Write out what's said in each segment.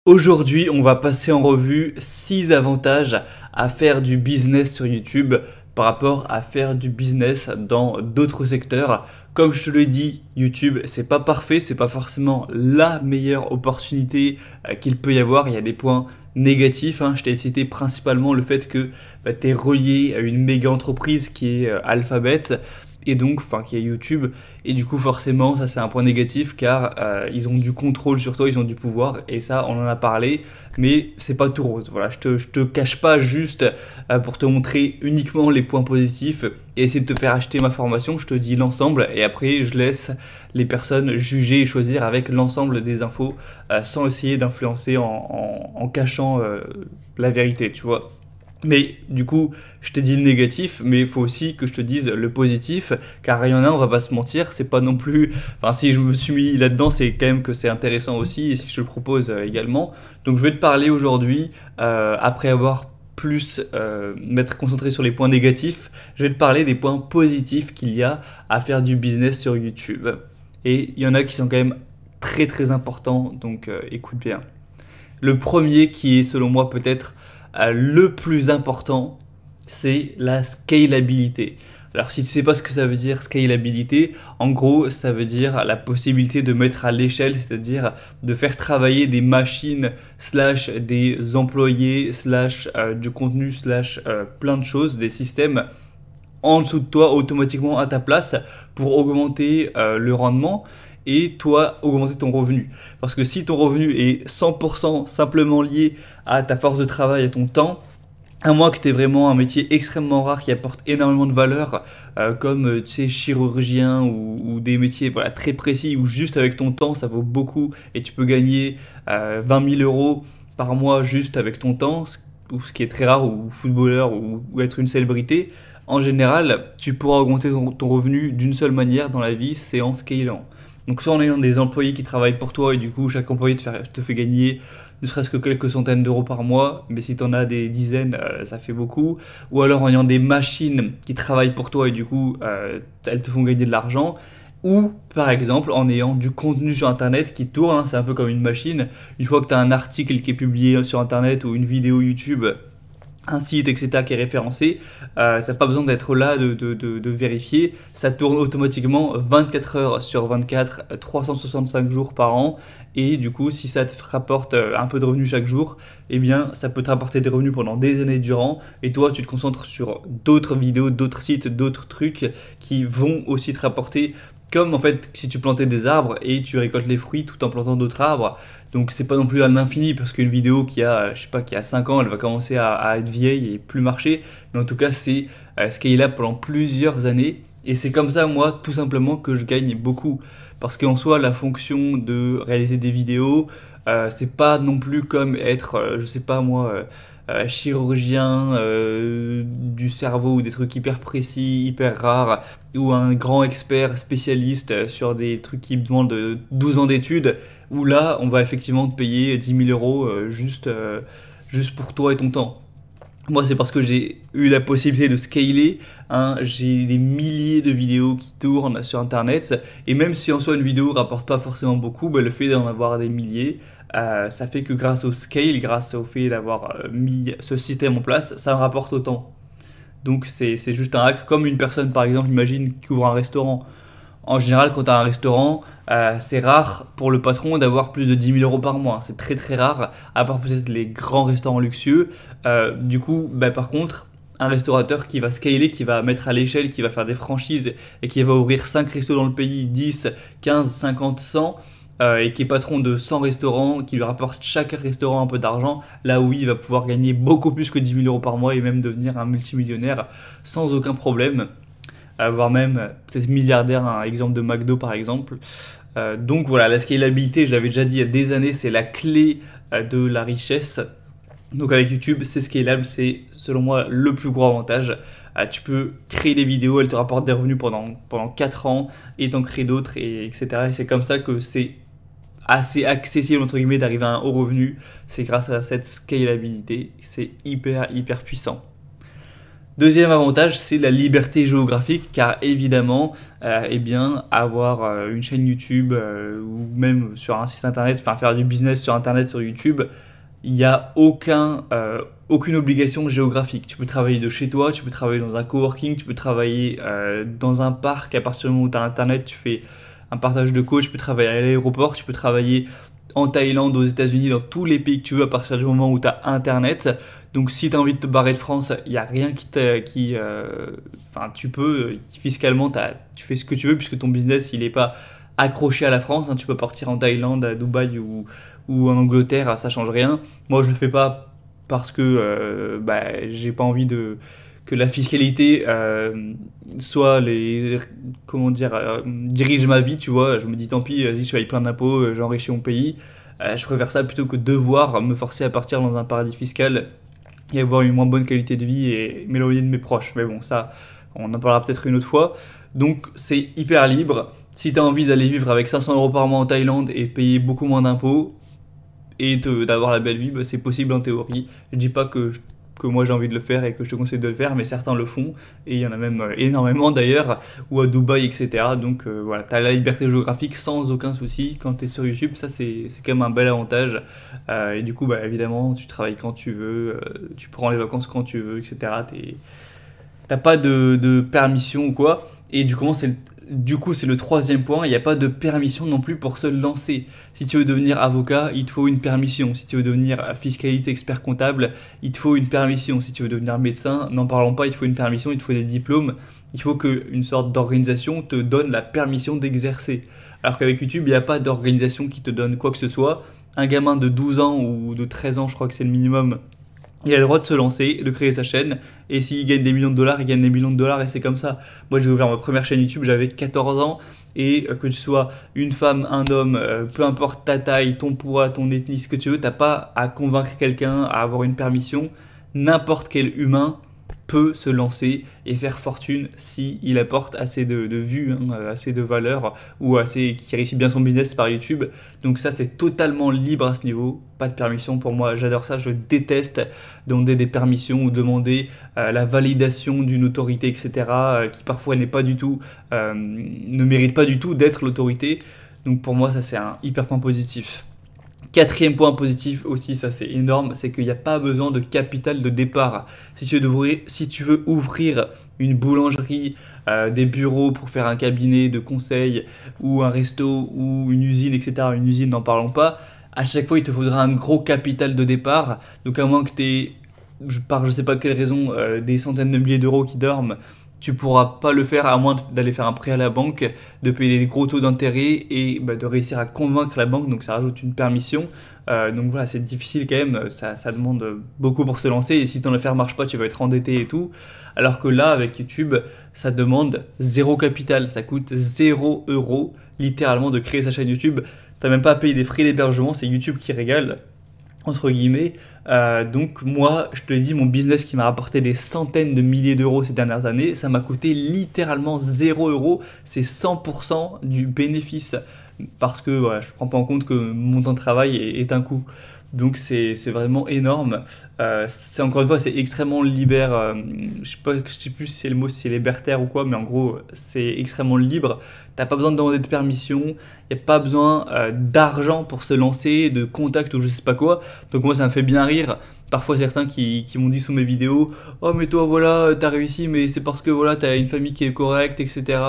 Aujourd'hui, on va passer en revue 6 avantages à faire du business sur YouTube par rapport à faire du business dans d'autres secteurs. Comme je te l'ai dit, YouTube, c'est pas parfait, c'est pas forcément la meilleure opportunité qu'il peut y avoir. Il y a des points négatifs, hein. Je t'ai cité principalement le fait que tu es relié à une méga entreprise qui est Alphabet et donc qui est YouTube, et du coup forcément ça c'est un point négatif car ils ont du contrôle sur toi, ils ont du pouvoir, et ça on en a parlé, mais c'est pas tout rose. Voilà, je te cache pas juste pour te montrer uniquement les points positifs et essayer de te faire acheter ma formation. Je te dis l'ensemble et après je laisse les personnes juger et choisir avec l'ensemble des infos sans essayer d'influencer en cachant la vérité, tu vois. Mais du coup, je t'ai dit le négatif, mais il faut aussi que je te dise le positif, car il y en a, on va pas se mentir, c'est pas non plus... Enfin, si je me suis mis là-dedans, c'est quand même que c'est intéressant aussi, et si je te le propose également. Donc je vais te parler aujourd'hui, après avoir plus m'être concentré sur les points négatifs, je vais te parler des points positifs qu'il y a à faire du business sur YouTube. Et il y en a qui sont quand même très très importants, donc écoute bien. Le premier qui est selon moi peut-être le plus important, c'est la scalabilité. Alors si tu ne sais pas ce que ça veut dire scalabilité, en gros ça veut dire la possibilité de mettre à l'échelle, c'est-à-dire de faire travailler des machines slash des employés slash du contenu slash plein de choses, des systèmes en dessous de toi automatiquement à ta place pour augmenter le rendement et toi augmenter ton revenu. Parce que si ton revenu est 100% simplement lié à ta force de travail, à ton temps, à moins que tu aies vraiment un métier extrêmement rare qui apporte énormément de valeur, comme tu sais, chirurgien ou des métiers voilà, très précis où juste avec ton temps ça vaut beaucoup et tu peux gagner 20 000 euros par mois juste avec ton temps, ce qui est très rare, ou footballeur ou être une célébrité. En général, tu pourras augmenter ton revenu d'une seule manière dans la vie, c'est en scalant. Donc soit en ayant des employés qui travaillent pour toi et du coup chaque employé te fait gagner ne serait-ce que quelques centaines d'euros par mois, mais si tu en as des dizaines, ça fait beaucoup. Ou alors en ayant des machines qui travaillent pour toi et du coup elles te font gagner de l'argent. Ou par exemple en ayant du contenu sur internet qui tourne, hein, c'est un peu comme une machine. Une fois que tu as un article qui est publié sur internet ou une vidéo YouTube, un site, etc., qui est référencé, t'as pas besoin d'être là de vérifier, ça tourne automatiquement 24 heures sur 24, 365 jours par an, et du coup, si ça te rapporte un peu de revenus chaque jour, eh bien, ça peut te rapporter des revenus pendant des années durant, et toi, tu te concentres sur d'autres vidéos, d'autres sites, d'autres trucs qui vont aussi te rapporter, comme en fait si tu plantais des arbres et tu récoltes les fruits tout en plantant d'autres arbres. Donc c'est pas non plus à l'infini parce qu'une vidéo qui a, je sais pas, qui a 5 ans, elle va commencer à être vieille et plus marcher. Mais en tout cas, c'est scalable pendant plusieurs années. Et c'est comme ça, moi, tout simplement, que je gagne beaucoup. Parce qu'en soi, la fonction de réaliser des vidéos, c'est pas non plus comme être, je sais pas moi, chirurgien du cerveau ou des trucs hyper précis, hyper rares, ou un grand expert spécialiste sur des trucs qui demandent 12 ans d'études, où là, on va effectivement te payer 10 000 euros juste pour toi et ton temps. Moi, c'est parce que j'ai eu la possibilité de scaler, hein. J'ai des milliers de vidéos qui tournent sur Internet. Et même si en soi une vidéo rapporte pas forcément beaucoup, bah, le fait d'en avoir des milliers, ça fait que grâce au scale, grâce au fait d'avoir mis ce système en place, ça me rapporte autant. Donc c'est juste un hack. Comme une personne, par exemple, imagine, qui ouvre un restaurant. En général, quand tu as un restaurant, c'est rare pour le patron d'avoir plus de 10 000 euros par mois. C'est très très rare, à part peut-être les grands restaurants luxueux. Du coup, bah, par contre, un restaurateur qui va scaler, qui va mettre à l'échelle, qui va faire des franchises et qui va ouvrir 5 restos dans le pays, 10, 15, 50, 100, et qui est patron de 100 restaurants, qui lui rapporte chaque restaurant un peu d'argent, là où il va pouvoir gagner beaucoup plus que 10 000 euros par mois et même devenir un multimillionnaire sans aucun problème, voire même peut-être milliardaire, un exemple de McDo par exemple. Donc voilà, la scalabilité, je l'avais déjà dit il y a des années, c'est la clé de la richesse. Donc avec YouTube, c'est scalable, c'est selon moi le plus gros avantage. Tu peux créer des vidéos, elles te rapportent des revenus pendant 4 ans et t'en créer d'autres, etc. Et c'est comme ça que c'est assez accessible entre guillemets d'arriver à un haut revenu. C'est grâce à cette scalabilité, c'est hyper hyper puissant. Deuxième avantage, c'est la liberté géographique, car évidemment, eh bien, avoir une chaîne YouTube ou même sur un site internet, enfin faire du business sur internet, sur YouTube, il n'y a aucune obligation géographique. Tu peux travailler de chez toi, tu peux travailler dans un coworking, tu peux travailler dans un parc. À partir du moment où tu as internet, tu fais un partage de coach, tu peux travailler à l'aéroport, tu peux travailler en Thaïlande, aux États-Unis, dans tous les pays que tu veux à partir du moment où tu as internet. Donc si tu as envie de te barrer de France, il n'y a rien enfin tu peux, fiscalement, tu fais ce que tu veux puisque ton business, il n'est pas accroché à la France, hein. Tu peux partir en Thaïlande, à Dubaï ou en Angleterre, ça change rien. Moi, je le fais pas parce que j'ai pas envie que la fiscalité soit dirige ma vie, tu vois. Je me dis tant pis, vas-y, je paye plein d'impôts, j'enrichis mon pays. Je préfère ça plutôt que devoir me forcer à partir dans un paradis fiscal et avoir une moins bonne qualité de vie et m'éloigner de mes proches. Mais bon, ça, on en parlera peut-être une autre fois. Donc, c'est hyper libre. Si tu as envie d'aller vivre avec 500 € par mois en Thaïlande et payer beaucoup moins d'impôts et d'avoir la belle vie, c'est possible en théorie. Je dis pas que moi j'ai envie de le faire et que je te conseille de le faire, mais certains le font, et il y en a même énormément d'ailleurs, ou à Dubaï, etc. Donc voilà, tu as la liberté géographique sans aucun souci quand tu es sur YouTube, ça c'est quand même un bel avantage. Et du coup, évidemment, tu travailles quand tu veux, tu prends les vacances quand tu veux, etc. T'as pas de permission ou quoi, et du coup, c'est le troisième point, il n'y a pas de permission non plus pour se lancer. Si tu veux devenir avocat, il te faut une permission. Si tu veux devenir fiscalité expert comptable, il te faut une permission. Si tu veux devenir médecin, n'en parlons pas, il te faut une permission, il te faut des diplômes. Il faut qu'une sorte d'organisation te donne la permission d'exercer. Alors qu'avec YouTube, il n'y a pas d'organisation qui te donne quoi que ce soit. Un gamin de 12 ans ou de 13 ans, je crois que c'est le minimum, il a le droit de se lancer, de créer sa chaîne, et s'il gagne des millions de dollars, il gagne des millions de dollars, et c'est comme ça. Moi, j'ai ouvert ma première chaîne YouTube, j'avais 14 ans, et que tu sois une femme, un homme, peu importe ta taille, ton poids, ton ethnie, ce que tu veux, t'as pas à convaincre quelqu'un, à avoir une permission. N'importe quel humain peut se lancer et faire fortune s'il apporte assez de vues, assez de valeur, ou qui réussit bien son business par YouTube. Donc ça, c'est totalement libre à ce niveau, pas de permission pour moi, j'adore ça, je déteste demander des permissions ou demander la validation d'une autorité, etc., qui parfois n'est pas du tout, ne mérite pas du tout d'être l'autorité. Donc pour moi, ça c'est un hyper point positif. Quatrième point positif aussi, ça c'est énorme, c'est qu'il n'y a pas besoin de capital de départ. Si tu veux ouvrir une boulangerie, des bureaux pour faire un cabinet de conseil ou un resto ou une usine, etc., une usine n'en parlons pas, à chaque fois il te faudra un gros capital de départ. Donc à moins que tu aies, je sais pas quelle raison, des centaines de milliers d'euros qui dorment, tu pourras pas le faire à moins d'aller faire un prêt à la banque, de payer des gros taux d'intérêt et de réussir à convaincre la banque, donc ça rajoute une permission. Donc voilà, c'est difficile quand même, ça demande beaucoup pour se lancer, et si ton affaire marche pas, tu vas être endetté et tout. Alors que là, avec YouTube, ça demande zéro capital, ça coûte 0 € littéralement de créer sa chaîne YouTube. T'as même pas à payer des frais d'hébergement, c'est YouTube qui régale, entre guillemets. Donc moi, je te l'ai dit, mon business qui m'a rapporté des centaines de milliers d'euros ces dernières années, ça m'a coûté littéralement 0 €. C'est 100% du bénéfice, parce que voilà, je ne prends pas en compte que mon temps de travail est un coût. Donc c'est vraiment énorme. C'est encore une fois, c'est extrêmement je sais plus si c'est le mot, si c'est libertaire ou quoi, mais en gros, c'est extrêmement libre. T'as pas besoin de demander de permission, il n'y a pas besoin d'argent pour se lancer, de contact ou je sais pas quoi. Donc moi, ça me fait bien rire. Parfois, certains qui m'ont dit sous mes vidéos, oh mais toi voilà, t'as réussi, mais c'est parce que voilà, t'as une famille qui est correcte, etc.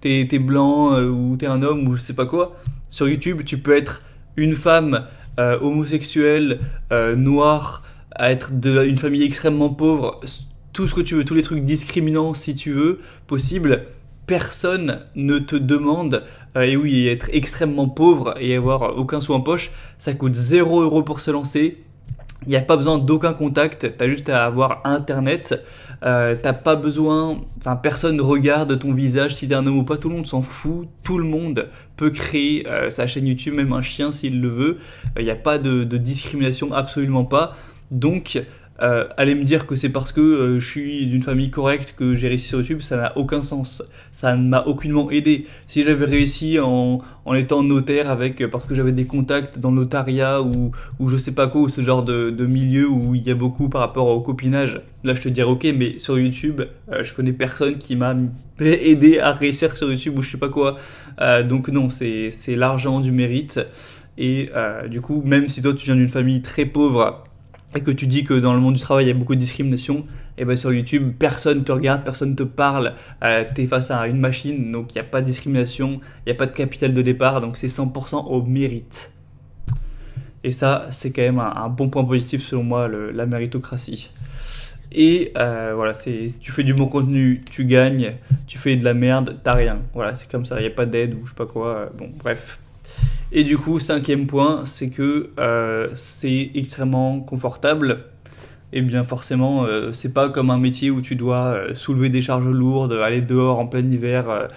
T'es blanc ou t'es un homme ou je sais pas quoi. Sur YouTube, tu peux être une femme homosexuelle, noire, à être d'une famille extrêmement pauvre, tout ce que tu veux, tous les trucs discriminants si tu veux, possible. Personne ne te demande, et oui, être extrêmement pauvre et avoir aucun sou en poche, ça coûte 0 € pour se lancer. Il n'y a pas besoin d'aucun contact, tu as juste à avoir internet, t'as pas besoin, personne ne regarde ton visage si t'es un homme ou pas, tout le monde s'en fout, tout le monde peut créer sa chaîne YouTube, même un chien s'il le veut, il n'y a pas de discrimination, absolument pas. Donc aller me dire que c'est parce que je suis d'une famille correcte que j'ai réussi sur YouTube, ça n'a aucun sens. Ça ne m'a aucunement aidé. Si j'avais réussi en étant notaire parce que j'avais des contacts dans le notariat ou je sais pas quoi, ou ce genre de milieu où il y a beaucoup par rapport au copinage, là je te dirais ok, mais sur YouTube, je connais personne qui m'a aidé à réussir sur YouTube ou je sais pas quoi. Donc non, c'est l'argent du mérite. Et du coup, même si toi tu viens d'une famille très pauvre et que tu dis que dans le monde du travail il y a beaucoup de discrimination, et ben sur YouTube personne te regarde, personne te parle, tu es face à une machine, donc il n'y a pas de discrimination, il n'y a pas de capital de départ, donc c'est 100% au mérite. Et ça c'est quand même un bon point positif selon moi, la méritocratie. Et voilà, tu fais du bon contenu, tu gagnes, tu fais de la merde, t'as rien. Voilà, c'est comme ça, il n'y a pas d'aide ou je sais pas quoi, bon bref. Et du coup, cinquième point, c'est que c'est extrêmement confortable. Et bien forcément, c'est pas comme un métier où tu dois soulever des charges lourdes, aller dehors en plein hiver,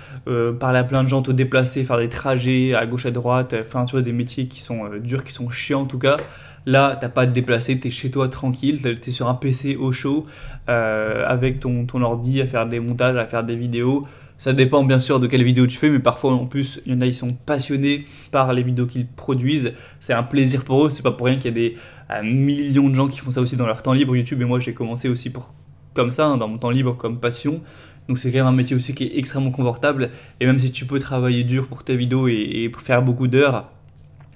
parler à plein de gens, te déplacer, faire des trajets à gauche à droite, enfin tu vois, des métiers qui sont durs, qui sont chiants en tout cas. Là, t'as pas à te déplacer, t'es chez toi tranquille, t'es sur un PC au chaud, avec ton ordi à faire des montages, à faire des vidéos. Ça dépend bien sûr de quelle vidéo tu fais, mais parfois en plus, il y en a, ils sont passionnés par les vidéos qu'ils produisent. C'est un plaisir pour eux, c'est pas pour rien qu'il y a des millions de gens qui font ça aussi dans leur temps libre YouTube. Et moi, j'ai commencé aussi comme ça, hein, dans mon temps libre, comme passion. Donc c'est quand même un métier aussi qui est extrêmement confortable. Et même si tu peux travailler dur pour tes vidéos et faire beaucoup d'heures,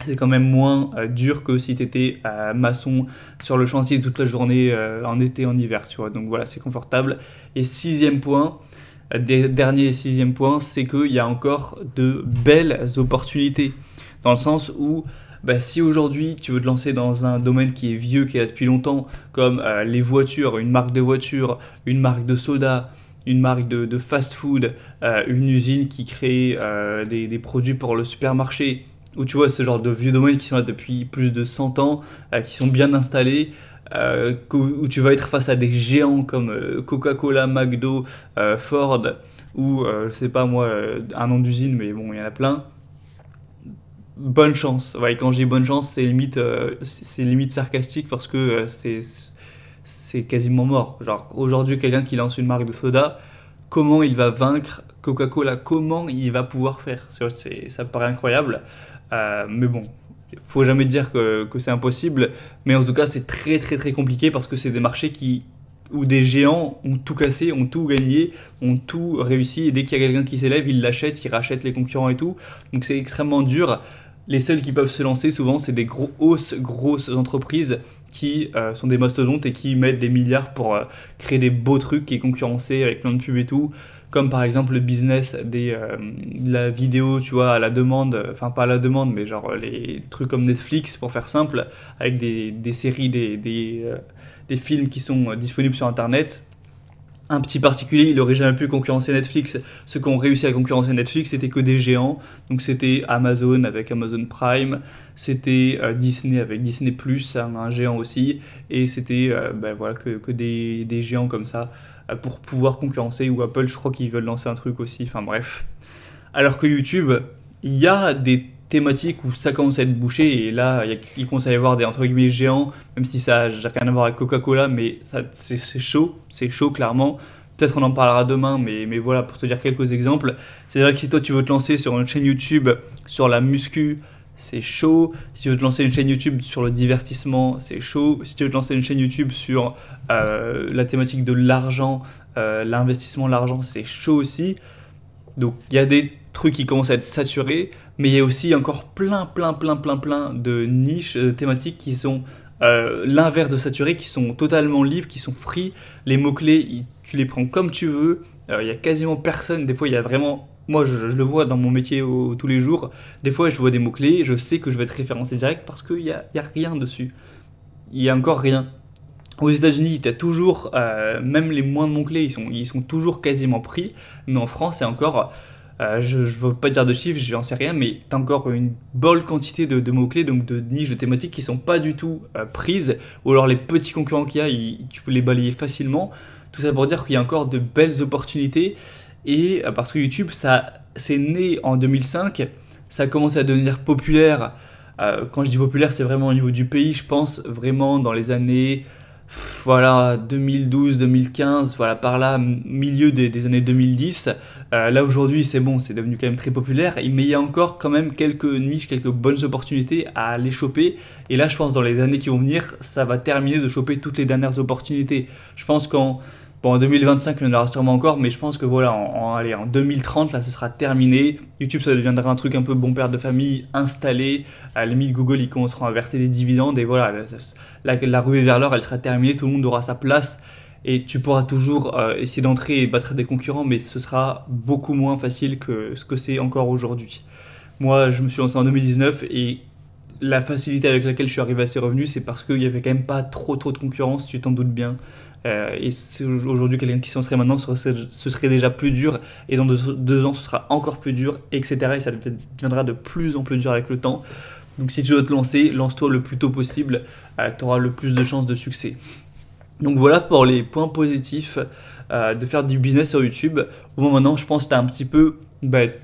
c'est quand même moins dur que si tu étais maçon sur le chantier toute la journée en été, en hiver, tu vois. Donc voilà, c'est confortable. Et sixième point, dernier et sixième point, c'est qu'il y a encore de belles opportunités. Dans le sens où, bah, si aujourd'hui tu veux te lancer dans un domaine qui est vieux, qui est là depuis longtemps, comme les voitures, une marque de voiture, une marque de soda, une marque de fast-food, une usine qui crée des produits pour le supermarché, où tu vois ce genre de vieux domaines qui sont là depuis plus de 100 ans, qui sont bien installés, où tu vas être face à des géants comme Coca-Cola, McDo, Ford, ou je sais pas moi, un nom d'usine, mais bon, il y en a plein. Bonne chance. Ouais, quand je dis bonne chance, c'est limite sarcastique parce que c'est quasiment mort. Genre, aujourd'hui, quelqu'un qui lance une marque de soda, comment il va vaincre Coca-Cola? Comment il va pouvoir faire? Ça me paraît incroyable. Mais bon, faut jamais dire que c'est impossible. Mais en tout cas, c'est très très très compliqué parce que c'est des marchés où des géants ont tout cassé, ont tout gagné, ont tout réussi. Et dès qu'il y a quelqu'un qui s'élève, il l'achète, il rachète les concurrents et tout. Donc c'est extrêmement dur. Les seuls qui peuvent se lancer souvent, c'est des grosses entreprises qui sont des mastodontes et qui mettent des milliards pour créer des beaux trucs qui est concurrencé avec plein de pubs et tout. Comme par exemple le business de la vidéo, tu vois, à la demande, enfin pas à la demande, mais genre les trucs comme Netflix, pour faire simple, avec des séries, des films qui sont disponibles sur Internet. Un petit particulier, il n'aurait jamais pu concurrencer Netflix. Ceux qui ont réussi à concurrencer Netflix, c'était que des géants. Donc c'était Amazon avec Amazon Prime, c'était Disney avec Disney+, un géant aussi, et c'était voilà, que des géants comme ça pour pouvoir concurrencer, ou Apple, je crois qu'ils veulent lancer un truc aussi, enfin bref. Alors que YouTube, il y a des thématiques où ça commence à être bouché, et là, il commence à y avoir des entre guillemets géants, même si ça n'a rien à voir avec Coca-Cola, mais c'est chaud clairement. Peut-être on en parlera demain, mais voilà, pour te dire quelques exemples. C'est vrai que si toi tu veux te lancer sur une chaîne YouTube sur la muscu, c'est chaud. Si tu veux te lancer une chaîne YouTube sur le divertissement, c'est chaud. Si tu veux te lancer une chaîne YouTube sur la thématique de l'argent, l'investissement, l'argent, c'est chaud aussi. Donc il y a des trucs qui commencent à être saturés, mais il y a aussi encore plein de niches thématiques qui sont l'inverse de saturés, qui sont totalement libres, qui sont free. Les mots-clés, tu les prends comme tu veux. Il y a quasiment personne. Des fois, il y a vraiment... Moi, je le vois dans mon métier tous les jours. Des fois, je vois des mots-clés, je sais que je vais être référencé direct parce qu'il y a rien dessus. Il y a encore rien. Aux États-Unis, tu as toujours, même les moins de mots-clés, ils sont toujours quasiment pris. Mais en France, c'est encore... je ne veux pas dire de chiffres, j'en sais rien, mais tu as encore une bonne quantité de mots-clés, donc de niches, de thématiques qui ne sont pas du tout prises, ou alors les petits concurrents qu'il y a, tu peux les balayer facilement. Tout ça pour dire qu'il y a encore de belles opportunités, et parce que YouTube, c'est né en 2005, ça a commencé à devenir populaire. Quand je dis populaire, c'est vraiment au niveau du pays, je pense, vraiment dans les années voilà, 2012, 2015, voilà, par là, milieu des années 2010. Là aujourd'hui, c'est bon, c'est devenu quand même très populaire, mais il y a encore quand même quelques niches, quelques bonnes opportunités à aller choper. Et là, je pense dans les années qui vont venir, ça va terminer de choper toutes les dernières opportunités. Je pense bon, en 2025, il y en aura sûrement encore, mais je pense que voilà, allez, en 2030, là, ce sera terminé. YouTube, ça deviendra un truc un peu bon père de famille, installé. À la limite, Google, ils commenceront à verser des dividendes. Et voilà, la ruée vers l'or, elle sera terminée. Tout le monde aura sa place. Et tu pourras toujours essayer d'entrer et battre des concurrents, mais ce sera beaucoup moins facile que ce que c'est encore aujourd'hui. Moi, je me suis lancé en 2019 et la facilité avec laquelle je suis arrivé à ces revenus, c'est parce qu'il n'y avait quand même pas trop de concurrence, tu t'en doutes bien. Et aujourd'hui, quelqu'un qui s'en serait maintenant, ce serait déjà plus dur. Et dans 2 ans, ce sera encore plus dur, etc. Et ça deviendra de plus en plus dur avec le temps. Donc si tu dois te lancer, lance-toi le plus tôt possible. Tu auras le plus de chances de succès. Donc voilà pour les points positifs de faire du business sur YouTube. Au moins maintenant, je pense que tu as un petit peu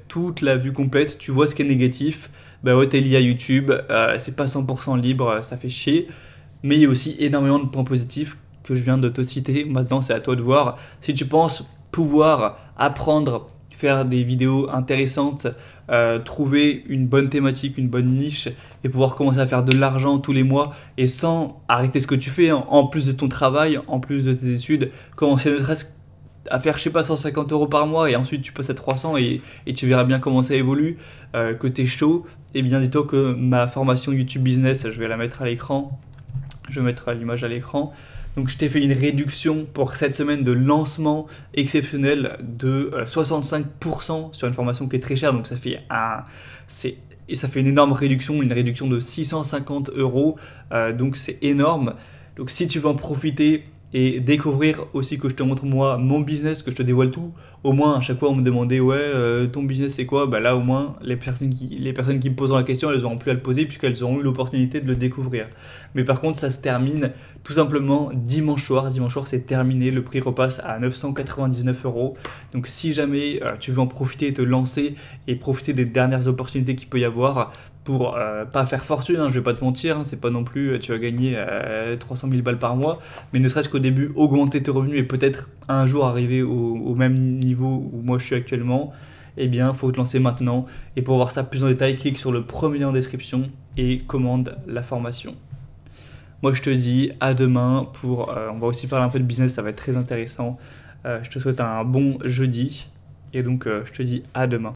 toute la vue complète. Tu vois ce qui est négatif. Ouais, t'es lié à YouTube. C'est pas 100% libre, ça fait chier. Mais il y a aussi énormément de points positifs que je viens de te citer. Maintenant, c'est à toi de voir. Si tu penses pouvoir apprendre, faire des vidéos intéressantes, trouver une bonne thématique, une bonne niche et pouvoir commencer à faire de l'argent tous les mois et sans arrêter ce que tu fais, hein, en plus de ton travail, en plus de tes études, commencer ne serait-ce à faire, je sais pas, 150 € par mois et ensuite tu passes à 300 et tu verras bien comment ça évolue, que tu es chaud. Et bien, dis-toi que ma formation YouTube Business, je vais la mettre à l'écran. Je vais mettre l'image à l'écran. Donc je t'ai fait une réduction pour cette semaine de lancement exceptionnel de 65% sur une formation qui est très chère. Donc ça fait ça fait une énorme réduction, une réduction de 650 €. Donc c'est énorme. Donc si tu veux en profiter et découvrir aussi que je te montre moi mon business, que je te dévoile tout, au moins à chaque fois on me demandait ouais ton business c'est quoi, là au moins les personnes qui me poseront la question, elles auront plus à le poser puisqu'elles auront eu l'opportunité de le découvrir. Mais par contre ça se termine tout simplement dimanche soir. Dimanche soir c'est terminé, le prix repasse à 999 €. Donc si jamais tu veux en profiter et te lancer et profiter des dernières opportunités qu'il peut y avoir pour pas faire fortune, hein, je vais pas te mentir, hein, c'est pas non plus tu vas gagner 300 000 balles par mois, mais ne serait-ce qu'au début augmenter tes revenus et peut-être un jour arriver au même niveau où moi je suis actuellement, eh bien il faut te lancer maintenant. Et pour voir ça plus en détail, clique sur le premier lien en description et commande la formation. Moi je te dis à demain on va aussi parler un peu de business, ça va être très intéressant. Je te souhaite un bon jeudi et donc je te dis à demain.